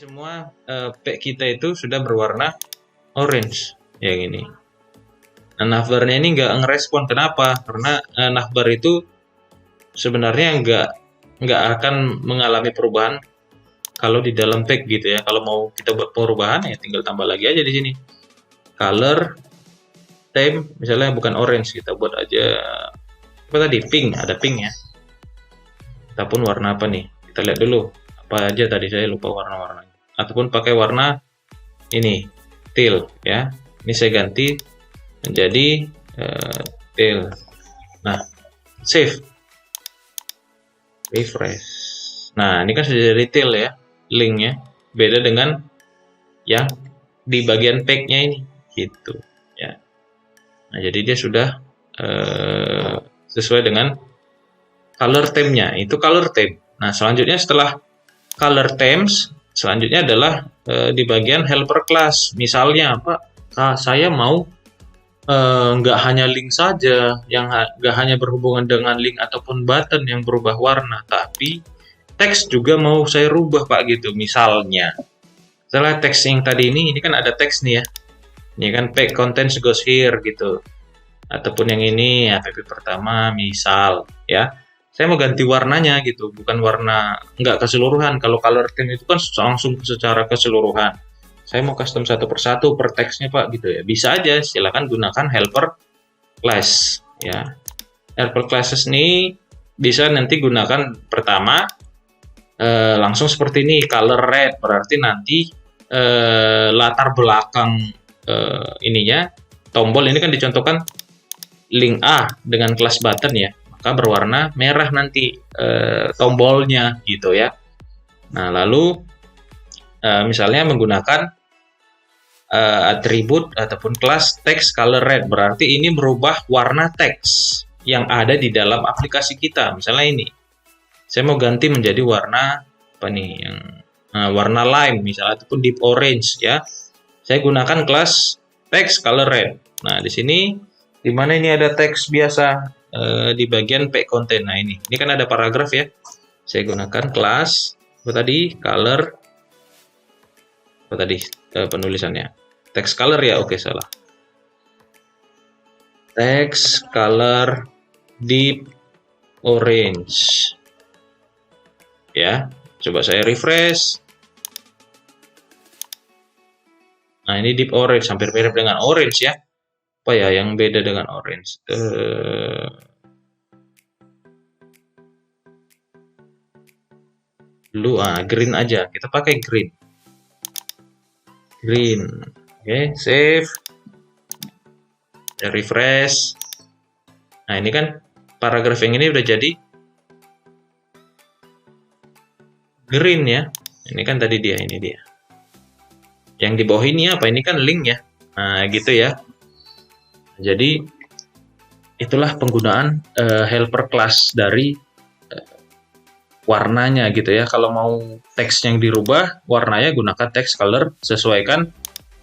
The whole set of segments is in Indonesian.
Semua pack kita itu sudah berwarna orange yang ini. Nah, navbarnya ini nggak ngerespon. Kenapa? Karena navbar itu sebenarnya nggak akan mengalami perubahan kalau di dalam pack gitu ya. Kalau mau kita buat perubahan ya tinggal tambah lagi aja di sini. Color theme misalnya bukan orange, kita buat aja apa tadi, pink, ada pink ya. Ataupun warna apa nih? Kita lihat dulu apa aja tadi, saya lupa warna-warnanya. Ataupun pakai warna ini teal ya. Ini saya ganti menjadi teal. Nah, save, refresh. Nah, ini kan sudah jadi teal ya, linknya beda dengan yang di bagian pack-nya ini gitu ya. Nah, jadi dia sudah sesuai dengan color theme-nya. Itu color theme. Nah, selanjutnya setelah color themes, selanjutnya adalah di bagian helper class. Misalnya apa? Saya mau nggak hanya link saja, yang nggak hanya berhubungan dengan link ataupun button yang berubah warna, tapi teks juga mau saya rubah Pak gitu. Misalnya, setelah teks yang tadi ini kan ada teks nih ya. Ini kan pack contents goes here gitu. Ataupun yang ini app pertama misal ya. Saya mau ganti warnanya gitu, bukan warna nggak keseluruhan. Kalau color theme itu kan langsung secara keseluruhan. Saya mau custom satu persatu per teksnya Pak gitu ya. Bisa aja, silakan gunakan helper class ya. Helper classes ini bisa nanti gunakan pertama langsung seperti ini, color red berarti nanti latar belakang ininya tombol ini kan dicontohkan link A dengan kelas button ya, maka berwarna merah nanti tombolnya gitu ya. Nah, lalu misalnya menggunakan atribut ataupun kelas text color red, berarti ini merubah warna teks yang ada di dalam aplikasi kita. Misalnya ini, saya mau ganti menjadi warna apa nih, yang warna lime misalnya ataupun deep orange ya. Saya gunakan kelas text color red. Nah, di sini di mana ini ada teks biasa di bagian pack content. Nah, ini kan ada paragraf ya. Saya gunakan kelas apa tadi, color apa tadi penulisannya, text color ya. Oke, salah. Text color deep orange ya. Coba saya refresh. Nah, ini deep orange, hampir mirip dengan orange ya. Apa ya yang beda dengan orange? Dulu green aja, kita pakai green. Oke, save, refresh. Nah, ini kan paragraf yang ini udah jadi green ya. Ini kan tadi ini dia. Yang di bawah ini apa? Ini kan link ya. Nah, gitu ya. Jadi itulah penggunaan helper class dari warnanya gitu ya. Kalau mau teks yang dirubah warnanya, gunakan text color, sesuaikan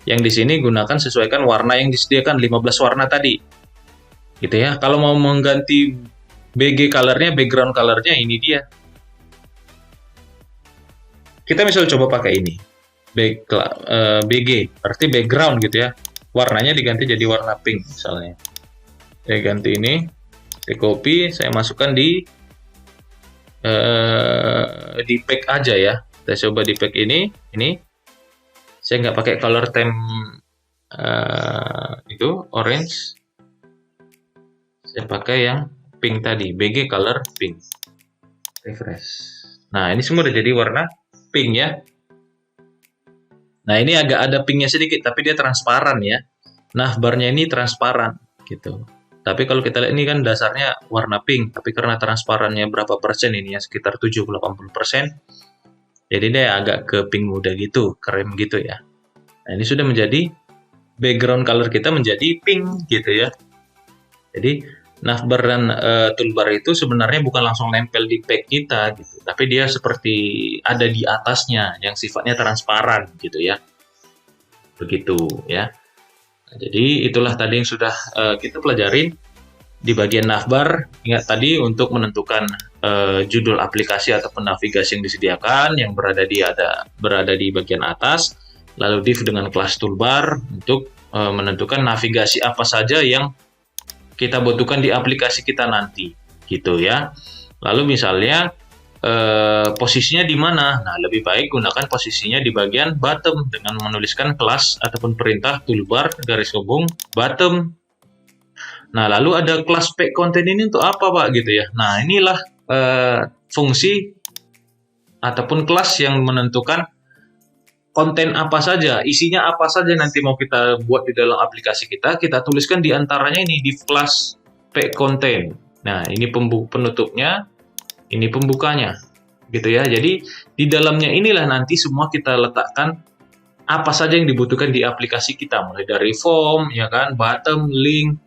yang di sini, gunakan sesuaikan warna yang disediakan 15 warna tadi gitu ya. Kalau mau mengganti BG colornya, background colornya, ini dia. Kita misal coba pakai ini BG berarti background gitu ya, warnanya diganti jadi warna pink misalnya. Saya ganti ini, saya copy, saya masukkan di pack aja ya. Saya coba di pack ini saya nggak pakai color theme itu orange, saya pakai yang pink tadi, BG color pink. Refresh. Nah, ini semua udah jadi warna pink ya. Nah, ini agak ada pinknya sedikit, tapi dia transparan ya. Nah, barnya ini transparan gitu. Tapi kalau kita lihat ini kan dasarnya warna pink, tapi karena transparannya berapa persen ini ya, sekitar 70-80%. Jadi dia agak ke pink muda gitu, krem gitu ya. Nah, ini sudah menjadi background color kita menjadi pink gitu ya. Jadi navbar dan toolbar itu sebenarnya bukan langsung nempel di pack kita gitu, tapi dia seperti ada di atasnya yang sifatnya transparan gitu ya. Begitu ya. Nah, jadi itulah tadi yang sudah kita pelajarin di bagian navbar. Ingat tadi untuk menentukan judul aplikasi ataupun navigasi yang disediakan yang berada di bagian atas, lalu div dengan kelas toolbar untuk menentukan navigasi apa saja yang kita butuhkan di aplikasi kita nanti, gitu ya. Lalu misalnya posisinya di mana? Nah, lebih baik gunakan posisinya di bagian bottom dengan menuliskan kelas ataupun perintah toolbar garis hubung bottom. Nah, lalu ada kelas pack content ini untuk apa, Pak? Gitu ya. Nah, inilah fungsi ataupun kelas yang menentukan konten apa saja, isinya apa saja nanti mau kita buat di dalam aplikasi kita tuliskan di antaranya ini di kelas pack content. Nah, ini penutupnya, ini pembukanya, gitu ya. Jadi di dalamnya inilah nanti semua kita letakkan apa saja yang dibutuhkan di aplikasi kita, mulai dari form, ya kan, bottom, link,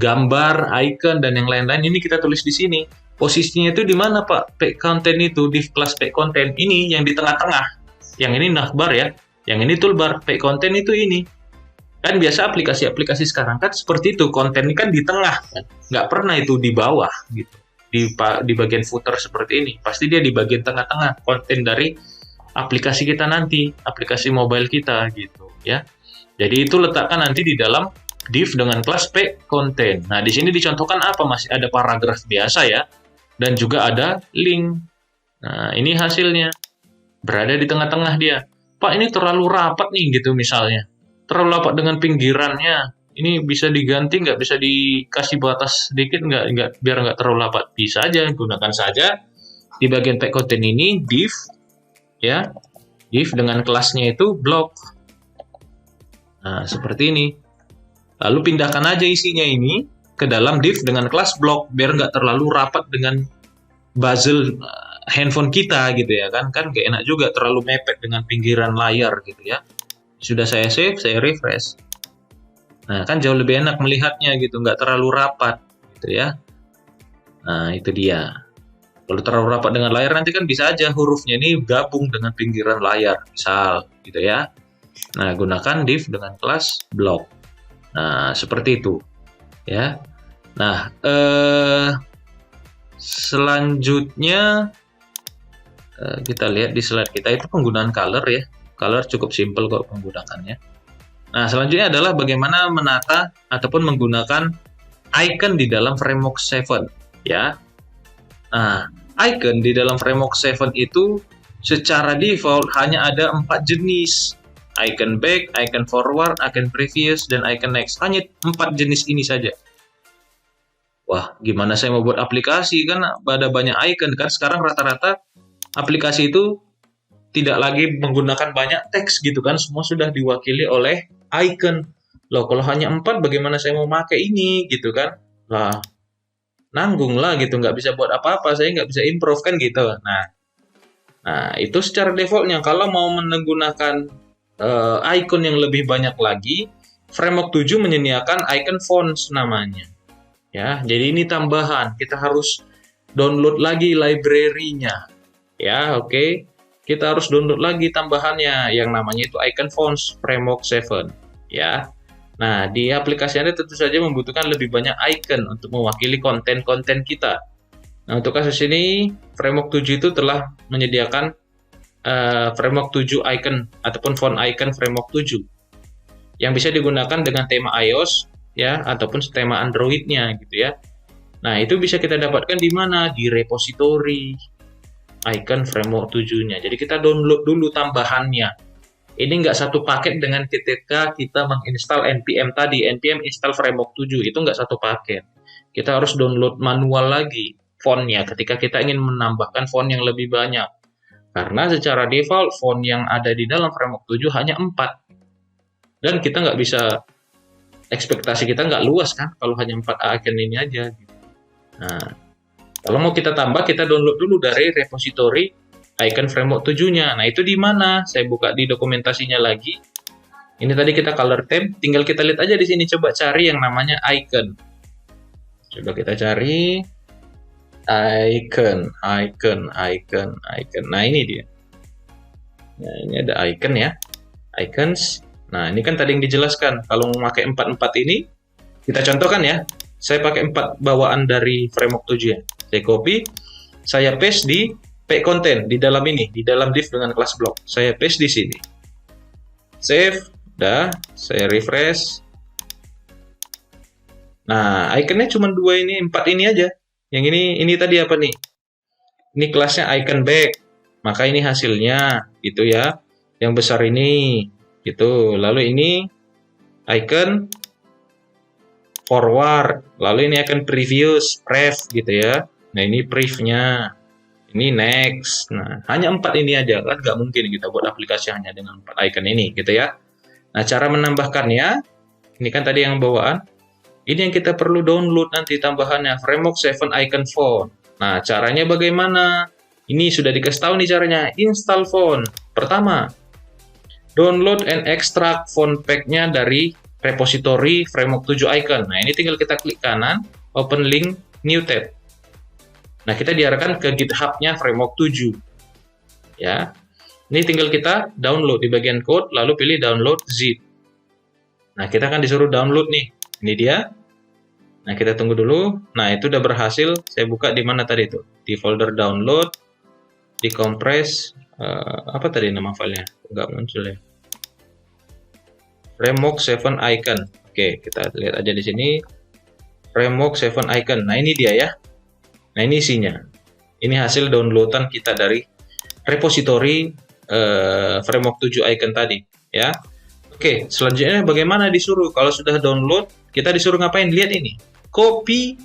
gambar, icon, dan yang lain-lain. Ini kita tulis di sini. Posisinya itu di mana, Pak? Pack content itu di kelas pack content ini yang di tengah-tengah. Yang ini navbar ya, yang ini toolbar. Pack content itu ini. Kan biasa aplikasi-aplikasi sekarang kan seperti itu, konten ini kan di tengah, kan? Nggak pernah itu di bawah gitu. Di bagian footer seperti ini, pasti dia di bagian tengah-tengah konten dari aplikasi kita nanti, aplikasi mobile kita gitu ya. Jadi itu letakkan nanti di dalam div dengan kelas pack content. Nah, di sini dicontohkan apa? Masih ada paragraf biasa ya, dan juga ada link. Nah, ini hasilnya. Berada di tengah-tengah dia. Pak, ini terlalu rapat nih gitu misalnya. Terlalu rapat dengan pinggirannya. Ini bisa diganti nggak? Bisa dikasih batas sedikit nggak? Biar nggak terlalu rapat. Bisa aja, gunakan saja. Di bagian pack content ini, div. Ya, div dengan kelasnya itu block. Nah, seperti ini. Lalu pindahkan aja isinya ini ke dalam div dengan kelas block biar nggak terlalu rapat dengan bezel handphone kita gitu ya kan gak enak juga terlalu mepet dengan pinggiran layar gitu ya. Sudah saya save, saya refresh. Nah, kan jauh lebih enak melihatnya gitu, nggak terlalu rapat gitu ya. Nah, itu dia. Kalau terlalu rapat dengan layar nanti kan bisa aja hurufnya ini gabung dengan pinggiran layar misal gitu ya. Nah, gunakan div dengan kelas block. Nah, seperti itu ya. Nah, selanjutnya kita lihat di slide kita itu penggunaan color ya. Color cukup simple kok penggunakannya. Nah, selanjutnya adalah bagaimana menata ataupun menggunakan icon di dalam Framework 7 ya. Nah, icon di dalam Framework 7 itu secara default hanya ada 4 jenis. Icon back, icon forward, icon previous, dan icon next. Hanya 4 jenis ini saja. Wah, gimana saya mau buat aplikasi? Kan ada banyak icon. Kan sekarang rata-rata aplikasi itu tidak lagi menggunakan banyak teks gitu kan. Semua sudah diwakili oleh icon. Loh, kalau hanya 4, bagaimana saya mau pakai ini gitu kan? Lah, nanggung lah gitu. Nggak bisa buat apa-apa. Saya nggak bisa improve kan gitu. Nah, itu secara defaultnya. Kalau mau menggunakan icon yang lebih banyak lagi, Framework 7 menyediakan icon fonts namanya. Ya, jadi ini tambahan. Kita harus download lagi library-nya. Ya, oke. Kita harus download lagi tambahannya yang namanya itu icon fonts Framework 7. Ya. Nah, di aplikasi Anda tentu saja membutuhkan lebih banyak icon untuk mewakili konten-konten kita. Nah, untuk kasus ini, Framework 7 itu telah menyediakan Framework 7 icon ataupun font icon Framework 7 yang bisa digunakan dengan tema iOS ya ataupun tema Android-nya gitu ya. Nah, itu bisa kita dapatkan di mana? Di repository icon Framework 7-nya. Jadi kita download dulu tambahannya. Ini nggak satu paket dengan ketika kita menginstal npm tadi, npm install Framework 7 itu nggak satu paket. Kita harus download manual lagi fontnya ketika kita ingin menambahkan font yang lebih banyak. Karena secara default font yang ada di dalam Framework 7 hanya 4. Dan kita nggak bisa, ekspektasi kita nggak luas kan kalau hanya 4 icon ini aja. Nah, kalau mau kita tambah, kita download dulu dari repository icon Framework 7-nya. Nah, itu di mana? Saya buka di dokumentasinya lagi. Ini tadi kita color theme, tinggal kita lihat aja di sini, coba cari yang namanya icon. Coba kita cari icon. Nah, ini dia. Nah, ini ada icon ya. Icons. Nah, ini kan tadi yang dijelaskan. Kalau mau pakai 4 ini, kita contohkan ya. Saya pakai 4 bawaan dari Framework 7 ya. Saya copy. saya paste di page content di dalam ini, di dalam div dengan kelas block. Saya paste di sini. Save, udah, saya refresh. Nah, ikonnya cuma 2 ini, 4 ini aja. Yang ini tadi apa nih? Ini kelasnya icon back. Maka ini hasilnya, gitu ya. Yang besar ini, gitu. Lalu ini icon forward. Lalu ini icon previous, pref, gitu ya. Nah, ini preview-nya. Ini next. Nah, hanya 4 ini aja kan, nggak mungkin kita buat aplikasi hanya dengan 4 icon ini, gitu ya. Nah, cara menambahkannya, ini kan tadi yang bawaan. Ini yang kita perlu download nanti tambahannya, Framework 7 Icon Font. Nah, caranya bagaimana? Ini sudah dikasih tahu nih caranya. Install font. Pertama, download and extract font pack-nya dari repository Framework 7 Icon. Nah, ini tinggal kita klik kanan, open link, new tab. Nah, kita diarahkan ke GitHub-nya Framework 7. Ya. Ini tinggal kita download di bagian code, lalu pilih download zip. Nah, kita akan disuruh download nih. Ini dia. Nah, kita tunggu dulu. Nah, itu udah berhasil. Saya buka di mana tadi itu? Di folder download, di compress. Apa tadi nama filenya? Nggak muncul ya. Framework 7 Icon. Oke, kita lihat aja di sini. Framework 7 Icon. Nah, ini dia ya. Nah, ini isinya. Ini hasil downloadan kita dari repository Framework 7 Icon tadi. Ya. Oke, selanjutnya bagaimana disuruh? Kalau sudah download, kita disuruh ngapain? Lihat ini. Copy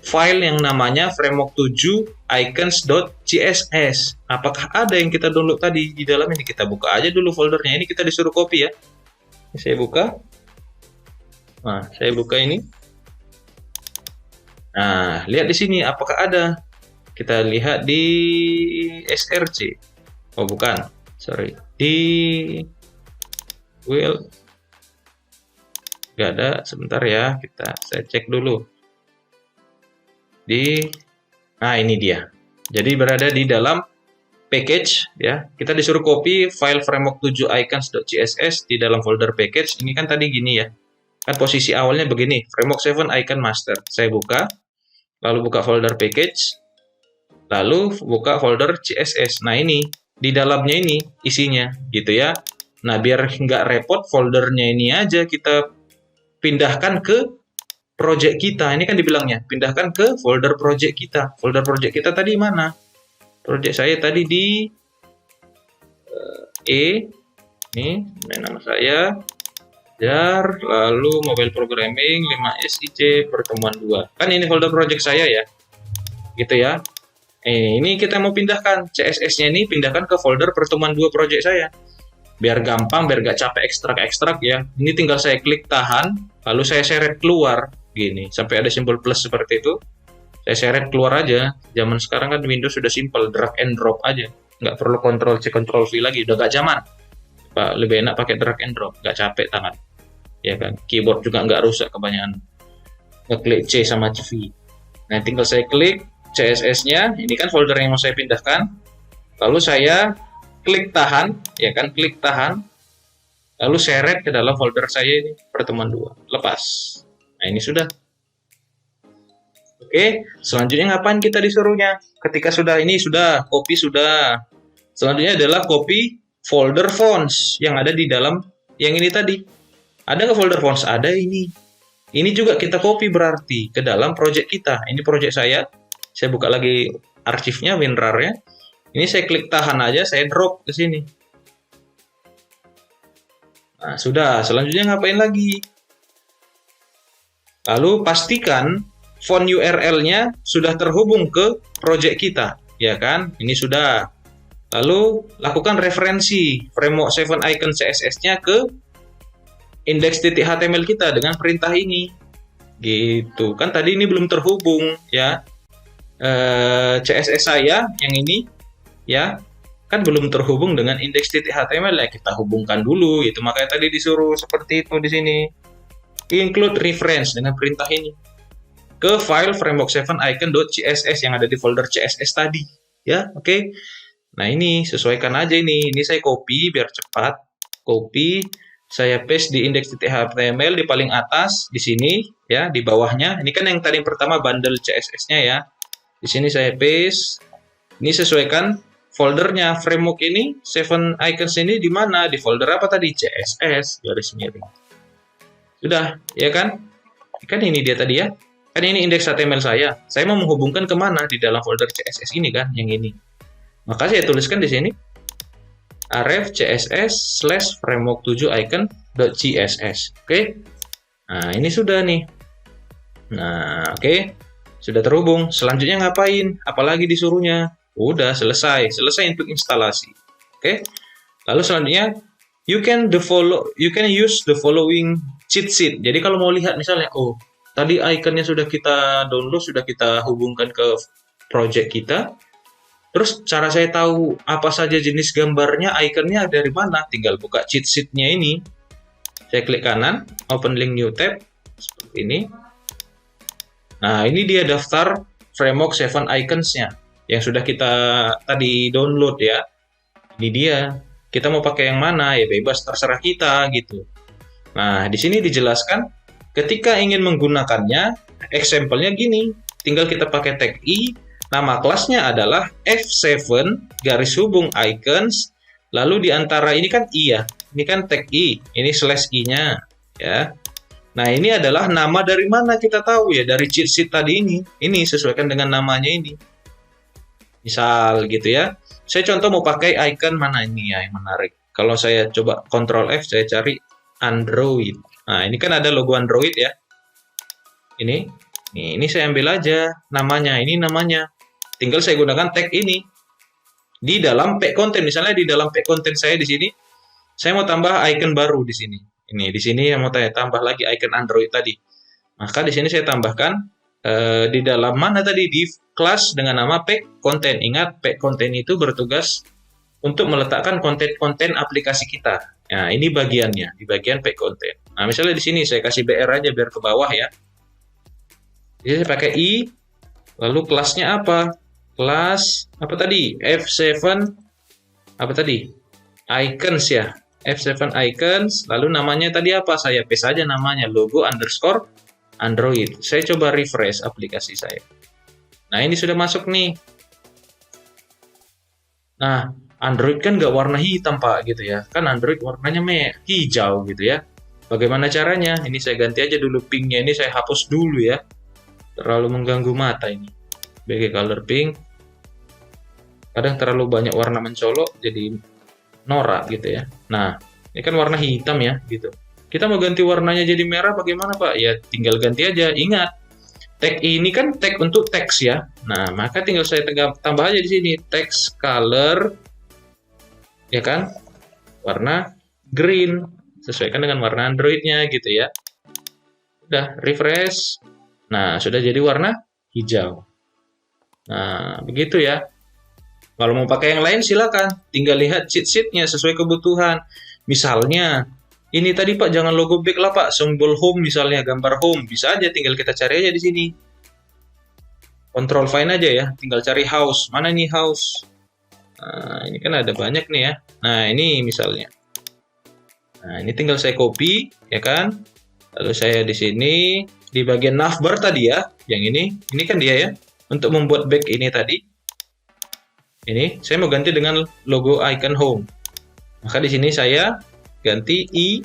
file yang namanya framework 7 icons.css. Apakah ada yang kita download tadi di dalam ini? Kita buka aja dulu foldernya. Ini kita disuruh copy ya. Saya buka. Nah, saya buka ini. Nah, lihat di sini apakah ada. Kita lihat di src. Oh, bukan. Sorry. Di Will. Nggak ada, sebentar ya, saya cek dulu. Nah, ini dia. Jadi berada di dalam package ya. Kita disuruh copy file framework 7 icons.css di dalam folder package. Ini kan tadi gini ya. Kan posisi awalnya begini, framework 7 icon master. Saya buka, lalu buka folder package, lalu buka folder CSS. Nah, ini di dalamnya ini isinya gitu ya. Nah, biar nggak repot, foldernya ini aja kita pindahkan ke project kita. Ini kan dibilangnya, pindahkan ke folder project kita. Folder project kita tadi mana? Project saya tadi di ini nama saya, jar, lalu mobile programming, 5SIC, pertemuan 2. Kan ini folder project saya ya. Gitu ya. Ini kita mau pindahkan. CSS-nya ini pindahkan ke folder pertemuan 2 project saya. Biar gampang, biar gak capek ekstrak-ekstrak ya. Ini tinggal saya klik tahan, lalu saya seret keluar gini sampai ada simbol plus seperti itu. Saya seret keluar aja. Zaman sekarang kan Windows sudah simple, drag and drop aja, nggak perlu Ctrl C Ctrl V lagi, udah gak zaman. Pak, lebih enak pakai drag and drop, nggak capek tangan ya kan. Keyboard juga nggak rusak kebanyakan ngeklik C sama V. Nah, tinggal saya klik CSS-nya, ini kan folder yang mau saya pindahkan, lalu saya klik tahan ya kan, klik tahan, lalu seret ke dalam folder saya ini, pertemuan 2, lepas. Nah, ini sudah. Oke, selanjutnya ngapain kita disuruhnya? Ketika sudah ini, sudah copy, sudah. Selanjutnya adalah copy folder fonts yang ada di dalam yang ini tadi. Ada nggak folder fonts? Ada ini. Ini juga kita copy berarti ke dalam project kita. Ini project saya. Saya buka lagi arsipnya, WinRAR-nya. Ini saya klik tahan aja, saya drop ke sini. Nah, sudah. Selanjutnya ngapain lagi? Lalu pastikan font URL-nya sudah terhubung ke project kita, ya kan? Ini sudah. Lalu lakukan referensi framework 7 icon CSS-nya ke index.html kita dengan perintah ini. Gitu. Kan tadi ini belum terhubung, ya. CSS saya yang ini ya kan belum terhubung dengan index.html ya, kita hubungkan dulu itu, makanya tadi disuruh seperti itu di sini. Include reference dengan perintah ini ke file framework 7 icon.css yang ada di folder CSS tadi ya. Oke. Nah, ini sesuaikan aja ini saya copy biar cepat. Copy, saya paste di index.html di paling atas di sini ya, di bawahnya. Ini kan yang tadi pertama bundle CSS-nya ya. Di sini saya paste. Ini sesuaikan foldernya framework ini, 7 icons ini di mana? Di folder apa tadi? CSS garis miring. Sudah, ya kan? Kan ini dia tadi ya. Kan ini indeks HTML saya. Saya mau menghubungkan kemana di dalam folder CSS ini kan, yang ini. Maka saya tuliskan di sini aref css framework 7 icon.css. Oke. Nah, ini sudah nih. Nah, oke. Sudah terhubung. Selanjutnya ngapain? Apalagi disuruhnya? Udah selesai untuk instalasi. Oke. Lalu selanjutnya you can use the following cheat sheet. Jadi kalau mau lihat misalnya, oh, tadi ikonnya sudah kita download, sudah kita hubungkan ke project kita. Terus cara saya tahu apa saja jenis gambarnya, ikonnya dari mana? Tinggal buka cheat sheet-nya ini. Saya klik kanan, open link new tab seperti ini. Nah, ini dia daftar framework 7 icons-nya yang sudah kita tadi download ya. Ini dia. Kita mau pakai yang mana? Ya bebas, terserah kita gitu. Nah, di sini dijelaskan ketika ingin menggunakannya, example-nya gini. Tinggal kita pakai tag i, nama kelasnya adalah f7 garis hubung icons, lalu di antara ini kan i ya. Ini kan tag i, ini slash i-nya ya. Nah, ini adalah nama dari mana kita tahu ya, dari cheat sheet tadi ini. Ini sesuaikan dengan namanya ini. Misal gitu ya. Saya contoh mau pakai icon mana ini ya yang menarik. Kalau saya coba Ctrl F, saya cari Android. Nah, ini kan ada logo Android ya. Ini saya ambil aja namanya. Ini namanya. Tinggal saya gunakan tag ini. Di dalam pack content, misalnya di dalam pack content saya di sini, saya mau tambah icon baru di sini. Ini di sini yang mau saya tambah lagi icon Android tadi. Maka di sini saya tambahkan di dalam mana tadi, di kelas dengan nama pack content. Ingat, pack content itu bertugas untuk meletakkan konten-konten aplikasi kita. Nah, ini bagiannya di bagian pack content. Nah, misalnya di sini saya kasih BR aja biar ke bawah ya. Jadi saya pakai i, lalu kelasnya apa? Kelas apa tadi? F7 apa tadi? Icons ya. F7 icons, lalu namanya tadi apa? Saya paste aja namanya, logo underscore Android. Saya coba refresh aplikasi saya. Nah, ini sudah masuk nih. Nah, Android kan nggak warna hitam, Pak, gitu ya. Kan Android warnanya hijau gitu ya. Bagaimana caranya? Ini saya ganti aja dulu pinknya. Ini saya hapus dulu ya. Terlalu mengganggu mata ini. BG color pink. Kadang terlalu banyak warna mencolok, jadi norak gitu ya. Nah, ini kan warna hitam ya, gitu. Kita mau ganti warnanya jadi merah bagaimana, Pak? Ya tinggal ganti aja. Ingat, tag ini kan tag untuk teks ya. Nah, maka tinggal saya tambah aja di sini text color, ya kan? Warna green, sesuaikan dengan warna Android-nya gitu ya. Udah, refresh. Nah, sudah jadi warna hijau. Nah, begitu ya. Kalau mau pakai yang lain silakan. Tinggal lihat cheat sheet-nya sesuai kebutuhan. Misalnya, ini tadi Pak jangan logo back lah Pak, simbol home misalnya, gambar home. Bisa aja tinggal kita cari aja di sini. Control find aja ya, tinggal cari house. Mana nih house? Nah, ini kan ada banyak nih ya. Nah, ini misalnya. Nah, ini tinggal saya copy, ya kan? Lalu saya di sini, di bagian navbar tadi ya, yang ini kan dia ya. Untuk membuat back ini tadi, ini saya mau ganti dengan logo icon home. Maka di sini saya ganti i,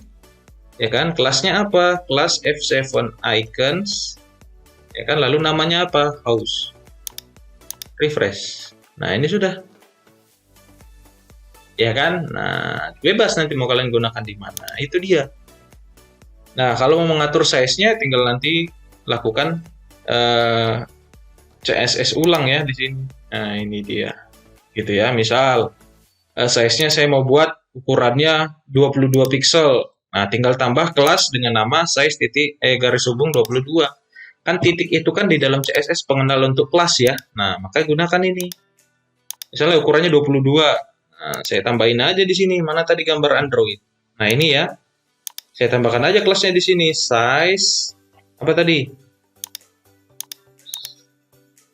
ya kan? Kelasnya apa? Kelas F7 icons, ya kan? Lalu namanya apa? House. Refresh. Nah, ini sudah. Ya kan? Nah, bebas nanti mau kalian gunakan di mana. Itu dia. Nah, kalau mau mengatur size-nya tinggal nanti lakukan CSS ulang ya di sini. Nah, ini dia. Gitu ya. Misal size-nya saya mau buat ukurannya 22 pixel. Nah, tinggal tambah kelas dengan nama size garis hubung 22. Kan titik itu kan di dalam CSS pengenal untuk kelas ya. Nah, maka gunakan ini. Misalnya ukurannya 22. Nah, saya tambahin aja di sini. Mana tadi gambar Android? Nah, ini ya. Saya tambahkan aja kelasnya di sini. Size apa tadi?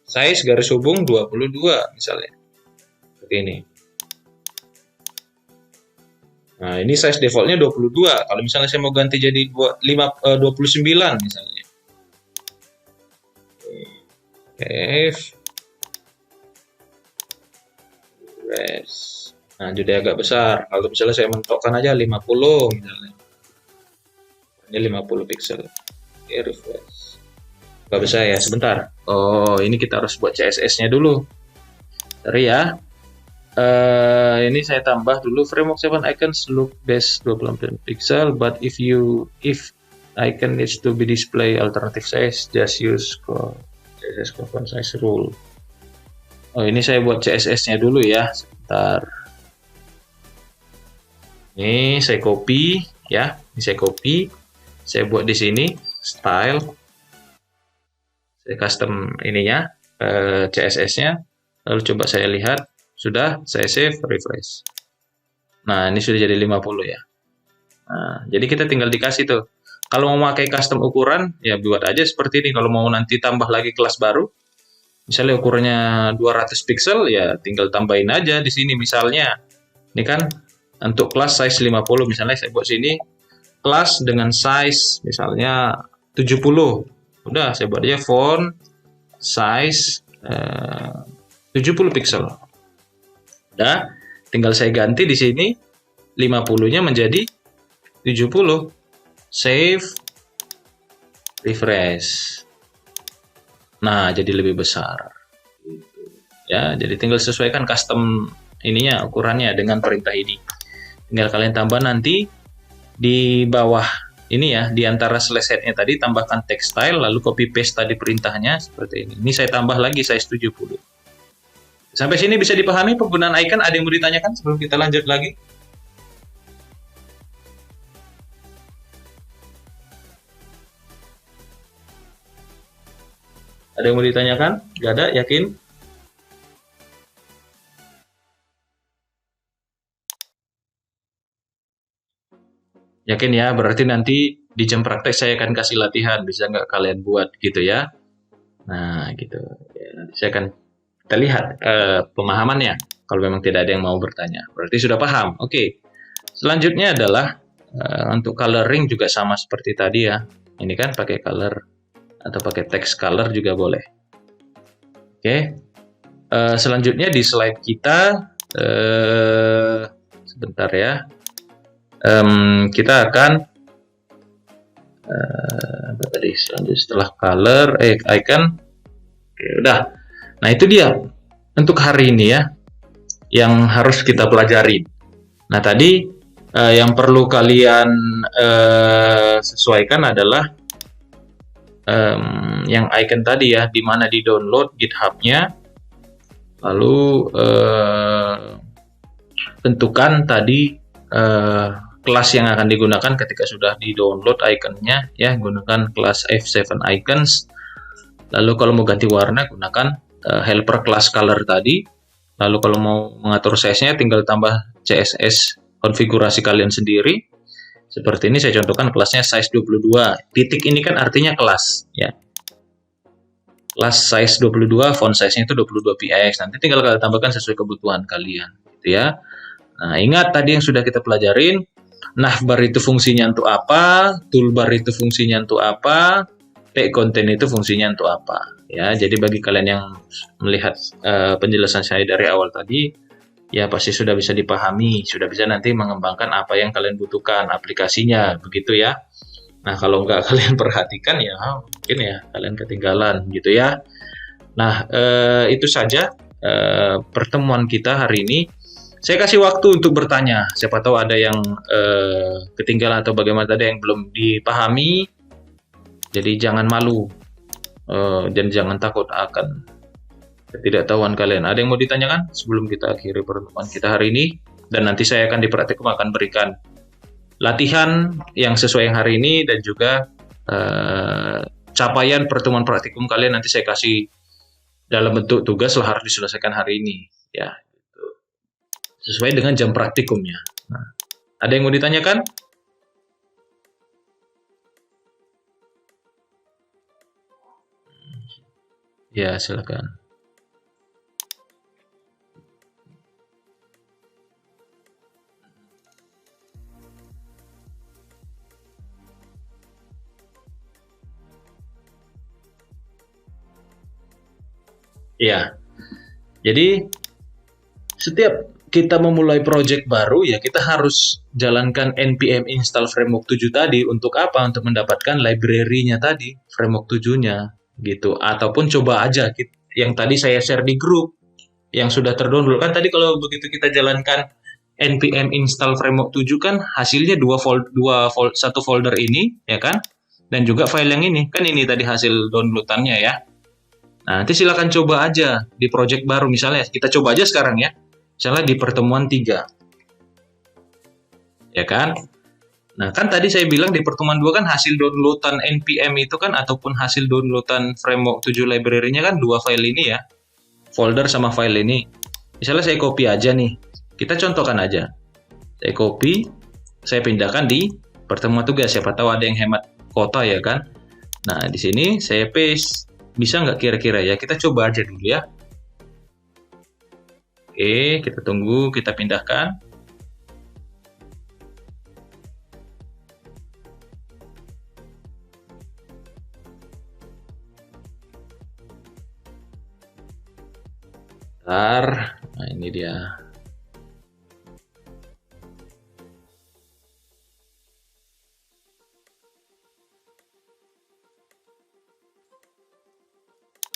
Size garis hubung 22 misalnya. Seperti ini. Nah, ini size defaultnya 22. Kalau misalnya saya mau ganti jadi 29 misalnya. F refresh. Nah, jadi agak besar. Kalau misalnya saya mentokkan aja 50 misalnya. Ini 50 pixel. Oke, refresh. Gak bisa ya, sebentar. Oh, ini kita harus buat CSS-nya dulu. Sorry ya. Ini saya tambah dulu framework 7 icons look best 24 pixel, but if icon needs to be display alternative size, just use CSS font size rule. Oh, ini saya buat CSS-nya dulu ya, sebentar. Ini saya copy ya, ini saya copy, saya buat di sini style, saya custom ininya CSS-nya, lalu coba saya lihat, sudah saya save, refresh. Nah, ini sudah jadi 50 ya. Nah, jadi kita tinggal dikasih tuh. Kalau mau pakai custom ukuran, ya buat aja seperti ini. Kalau mau nanti tambah lagi kelas baru, misalnya ukurannya 200 pixel, ya tinggal tambahin aja di sini. Misalnya, ini kan untuk kelas size 50, misalnya saya buat sini, kelas dengan size misalnya 70. Udah, saya buat aja font size 70 pixel. Udah, tinggal saya ganti di sini 50-nya menjadi 70. Save, refresh. Nah, jadi lebih besar. Ya, jadi tinggal sesuaikan custom ininya, ukurannya dengan perintah ini. Tinggal kalian tambah nanti di bawah ini ya, di antara slash head-nya tadi tambahkan text style, lalu copy paste tadi perintahnya seperti ini. Ini saya tambah lagi size 70. Sampai sini bisa dipahami penggunaan icon? Ada yang mau ditanyakan sebelum kita lanjut lagi? Ada yang mau ditanyakan? Gak ada, yakin? Yakin ya, berarti nanti di jam praktek saya akan kasih latihan, bisa nggak kalian buat gitu ya? Nah, gitu. Ya, nanti saya akan kita lihat pemahamannya. Kalau memang tidak ada yang mau bertanya, berarti sudah paham. Oke. Selanjutnya adalah untuk coloring juga sama seperti tadi ya. Ini kan pakai color atau pakai text color juga boleh. Oke. Selanjutnya di slide kita sebentar ya. Kita akan apa tadi selanjutnya setelah color icon. Oke, udah. Nah, itu dia untuk hari ini ya yang harus kita pelajari. Nah, tadi yang perlu kalian sesuaikan adalah yang icon tadi ya, di mana di download GitHub-nya, lalu tentukan tadi kelas yang akan digunakan ketika sudah di download iconnya ya, gunakan kelas F7 icons. Lalu kalau mau ganti warna gunakan helper class color tadi. Lalu kalau mau mengatur size-nya tinggal tambah CSS konfigurasi kalian sendiri. Seperti ini saya contohkan kelasnya size 22. Titik ini kan artinya kelas ya. Kelas size 22, font size-nya itu 22 px. Nanti tinggal kalian tambahkan sesuai kebutuhan kalian gitu ya. Nah, ingat tadi yang sudah kita pelajarin, navbar itu fungsinya untuk apa, toolbar itu fungsinya untuk apa, tag content itu fungsinya untuk apa. Ya, jadi bagi kalian yang melihat penjelasan saya dari awal tadi, ya pasti sudah bisa dipahami, sudah bisa nanti mengembangkan apa yang kalian butuhkan, aplikasinya, begitu ya. Nah, kalau nggak kalian perhatikan ya mungkin ya kalian ketinggalan gitu ya. Nah, itu saja pertemuan kita hari ini. Saya kasih waktu untuk bertanya. Siapa tahu ada yang ketinggalan atau bagaimana tadi yang belum dipahami. Jadi jangan malu dan jangan takut akan ketidaktahuan kalian. Ada yang mau ditanyakan sebelum kita akhiri pertemuan kita hari ini? Dan nanti saya akan di praktikum akan berikan latihan yang sesuai yang hari ini dan juga capaian pertemuan praktikum kalian nanti saya kasih dalam bentuk tugas lah, harus diselesaikan hari ini ya. Sesuai dengan jam praktikumnya. Nah, ada yang mau ditanyakan? Ya, silakan. Ya, jadi setiap kita memulai project baru ya kita harus jalankan npm install framework 7 tadi untuk apa? Untuk mendapatkan library-nya tadi, framework 7-nya gitu. Ataupun coba aja yang tadi saya share di grup yang sudah terdownload kan tadi kalau begitu kita jalankan npm install framework 7 kan hasilnya satu folder ini ya kan, dan juga file yang ini kan, ini tadi hasil downloadannya ya. Nah, nanti silakan coba aja di project baru, misalnya kita coba aja sekarang ya, misalnya di pertemuan 3 ya kan. Nah, kan tadi saya bilang di pertemuan 2 kan hasil downloadan npm itu kan, ataupun hasil downloadan framework 7 library-nya kan dua file ini ya, folder sama file ini. Misalnya saya copy aja nih, kita contohkan aja. Saya copy, saya pindahkan di pertemuan tugas, siapa tahu ada yang hemat kota ya kan. Nah, di sini saya paste. Bisa nggak kira-kira ya? Kita coba aja dulu ya. Oke, kita tunggu, kita pindahkan. Bentar, nah ini dia.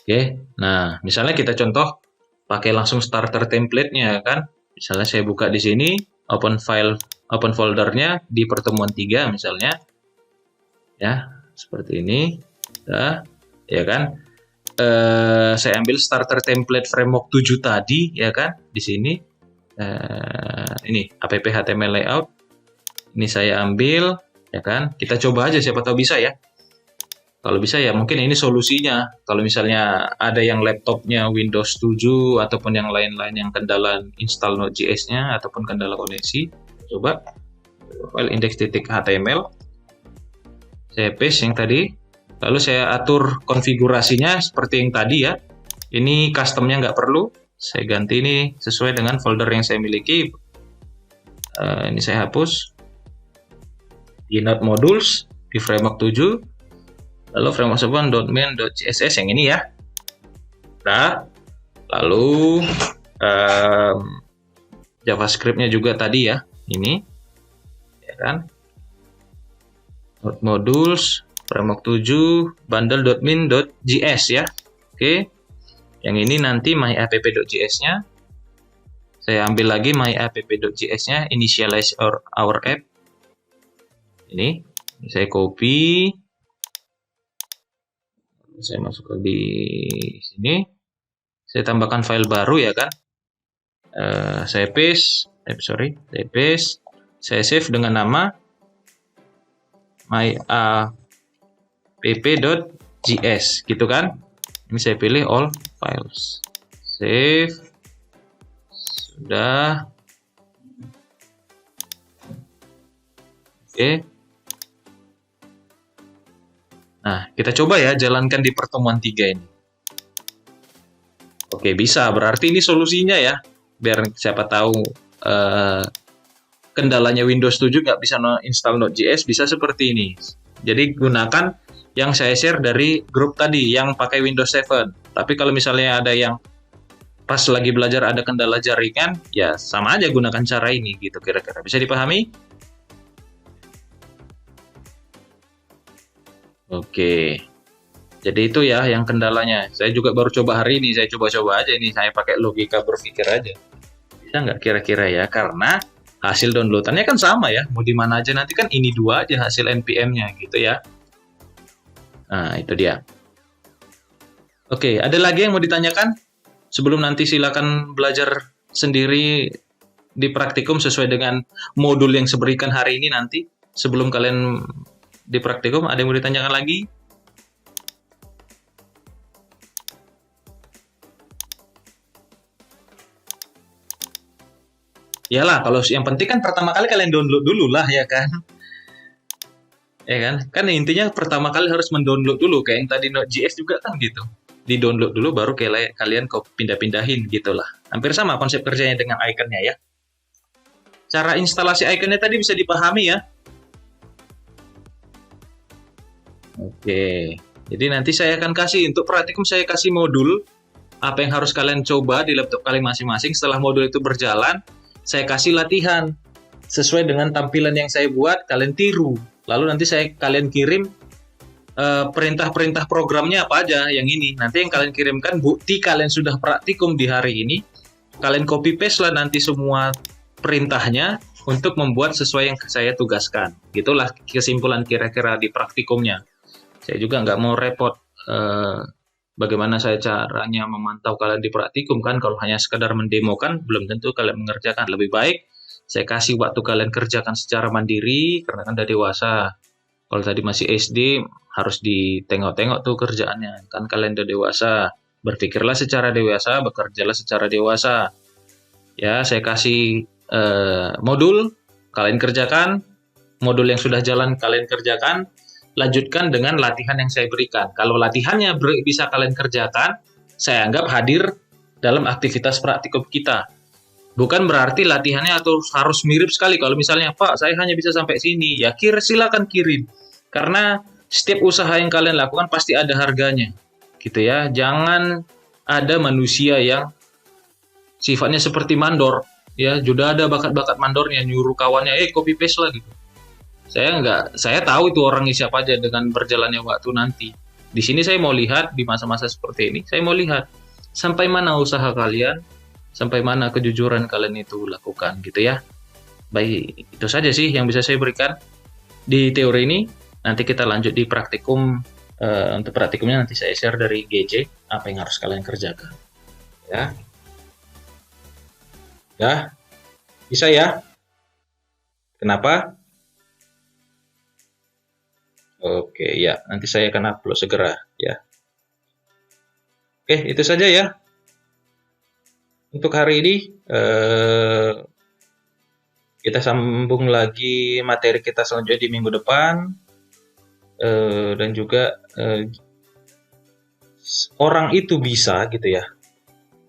Oke, nah misalnya kita contoh pakai langsung starter template-nya kan. Misalnya saya buka di sini, open foldernya di pertemuan 3 misalnya. Ya, seperti ini. Nah, ya kan. Saya ambil starter template framework 7 tadi ya kan, di sini. Ini app HTML layout. Ini saya ambil ya kan. Kita coba aja siapa tahu bisa ya. Kalau bisa ya mungkin ini solusinya. Kalau misalnya ada yang laptopnya Windows 7 ataupun yang lain-lain yang kendala install Node.js-nya ataupun kendala koneksi, coba file index.html. Saya paste yang tadi. Lalu saya atur konfigurasinya seperti yang tadi ya. Ini customnya nggak perlu. Saya ganti ini sesuai dengan folder yang saya miliki. Ini saya hapus. Di Node Modules, di framework 7. Lalu framework 7.main.css yang ini ya. Nah, lalu JavaScript-nya juga tadi ya, ini, ya kan? Node Modules, framework 7, bundle.min.js ya. Oke. Yang ini nanti myapp.js-nya. Saya ambil lagi myapp.js-nya, initialize our app. Ini saya copy. Saya masuk ke di sini, saya tambahkan file baru ya kan, saya paste, saya save dengan nama myapp.js gitu kan. Ini saya pilih all files, save, sudah. Oke. Nah, kita coba ya jalankan di pertemuan 3 ini. Oke, bisa. Berarti ini solusinya ya. Biar siapa tahu kendalanya Windows 7 nggak bisa install Node.js, bisa seperti ini. Jadi gunakan yang saya share dari grup tadi yang pakai Windows 7. Tapi kalau misalnya ada yang pas lagi belajar ada kendala jaringan, ya sama aja gunakan cara ini gitu kira-kira. Bisa dipahami? Oke, jadi itu ya yang kendalanya. Saya juga baru coba hari ini, saya coba-coba aja ini, saya pakai logika berpikir aja. Bisa nggak kira-kira ya? Karena hasil downloadannya kan sama ya, mau di mana aja nanti kan ini dua aja hasil npm-nya gitu ya. Nah, itu dia. Oke, ada lagi yang mau ditanyakan? Sebelum nanti silakan belajar sendiri di praktikum sesuai dengan modul yang saya berikan hari ini nanti. Sebelum kalian di praktikum, ada yang mau ditanyakan lagi? Iyalah, kalau yang penting kan pertama kali kalian download dulu lah ya kan. Ya kan? Kan intinya pertama kali harus mendownload dulu, kayak yang tadi Node.js juga kan gitu. Di-download dulu baru kalian pindah-pindahin gitulah. Hampir sama konsep kerjanya dengan iconnya ya. Cara instalasi iconnya tadi bisa dipahami ya. Oke, jadi nanti saya akan kasih untuk praktikum, saya kasih modul Apa yang harus kalian coba di laptop kalian masing-masing. Setelah modul itu berjalan, saya kasih latihan sesuai dengan tampilan yang saya buat, kalian tiru. Lalu nanti kalian kirim perintah-perintah programnya apa aja yang ini. Nanti yang kalian kirimkan bukti kalian sudah praktikum di hari ini. Kalian copy paste lah nanti semua perintahnya untuk membuat sesuai yang saya tugaskan. Gitulah kesimpulan kira-kira di praktikumnya. Saya juga nggak mau repot bagaimana saya caranya memantau kalian di praktikum kan. Kalau hanya sekedar mendemokan belum tentu kalian mengerjakan. Lebih baik saya kasih waktu kalian kerjakan secara mandiri karena kan udah dewasa. Kalau tadi masih SD harus ditengok-tengok tuh kerjaannya. Kan kalian udah dewasa. Berpikirlah secara dewasa, bekerjalah secara dewasa. Ya, saya kasih modul, kalian kerjakan. Modul yang sudah jalan kalian kerjakan. Lanjutkan dengan latihan yang saya berikan. Kalau latihannya bisa kalian kerjakan, saya anggap hadir dalam aktivitas praktikum kita. Bukan berarti latihannya atau harus mirip sekali. Kalau misalnya, Pak, saya hanya bisa sampai sini. Ya, silakan kirim. Karena setiap usaha yang kalian lakukan pasti ada harganya. Gitu ya. Jangan ada manusia yang sifatnya seperti mandor. Ya, sudah ada bakat-bakat mandornya. Nyuruh kawannya, copy paste lah gitu. Saya tahu itu orangnya siapa aja dengan berjalannya waktu nanti. Di sini saya mau lihat, di masa-masa seperti ini, saya mau lihat sampai mana usaha kalian, sampai mana kejujuran kalian itu lakukan gitu ya. Baik, itu saja sih yang bisa saya berikan di teori ini. Nanti kita lanjut di praktikum. Untuk praktikumnya nanti saya share dari GC apa yang harus kalian kerjakan. Ya, ya, bisa ya. Kenapa? Oke, ya, nanti saya akan upload segera ya. Oke, itu saja ya. Untuk hari ini kita sambung lagi materi kita selanjutnya di minggu depan. Dan juga orang itu bisa gitu ya.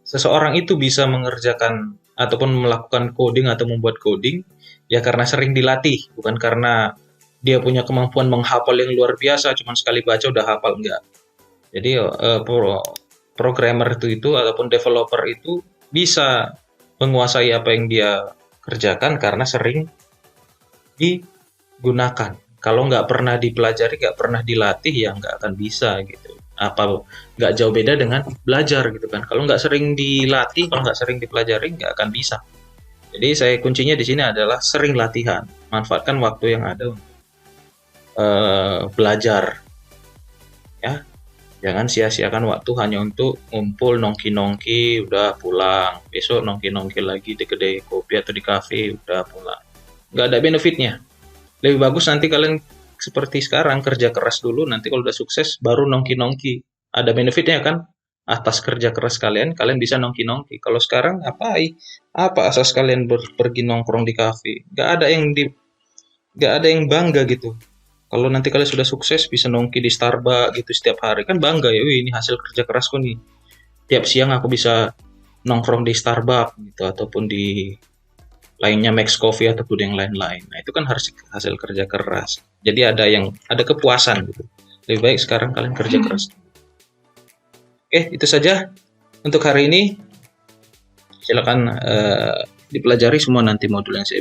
Seseorang itu bisa mengerjakan ataupun melakukan coding atau membuat coding ya karena sering dilatih, bukan karena dia punya kemampuan menghafal yang luar biasa, cuma sekali baca udah hafal, enggak. Jadi programmer itu ataupun developer itu bisa menguasai apa yang dia kerjakan karena sering digunakan. Kalau nggak pernah dipelajari, nggak pernah dilatih, ya nggak akan bisa gitu. Nggak jauh beda dengan belajar gitu kan. Kalau nggak sering dilatih, kalau nggak sering dipelajari, nggak akan bisa. Jadi kuncinya di sini adalah sering latihan. Manfaatkan waktu yang ada untuk belajar. Ya, jangan sia-siakan waktu hanya untuk ngumpul nongki-nongki, udah pulang. Besok nongki-nongki lagi di kedai kopi atau di kafe, udah pulang. Nggak ada benefitnya. Lebih bagus nanti kalian seperti sekarang kerja keras dulu, nanti kalau udah sukses baru nongki-nongki. Ada benefitnya kan? Atas kerja keras kalian bisa nongki-nongki. Kalau sekarang apa asas kalian pergi nongkrong di kafe? Gak ada yang bangga gitu. Kalau nanti kalian sudah sukses bisa nongki di Starbucks gitu setiap hari, kan bangga ya, wih, ini hasil kerja kerasku nih. Tiap siang aku bisa nongkrong di Starbucks gitu ataupun di lainnya Max Coffee ataupun yang lain-lain. Nah, itu kan harus hasil kerja keras. Jadi ada kepuasan gitu. Lebih baik sekarang kalian kerja keras. Oke, itu saja untuk hari ini. Silakan dipelajari semua nanti modul yang saya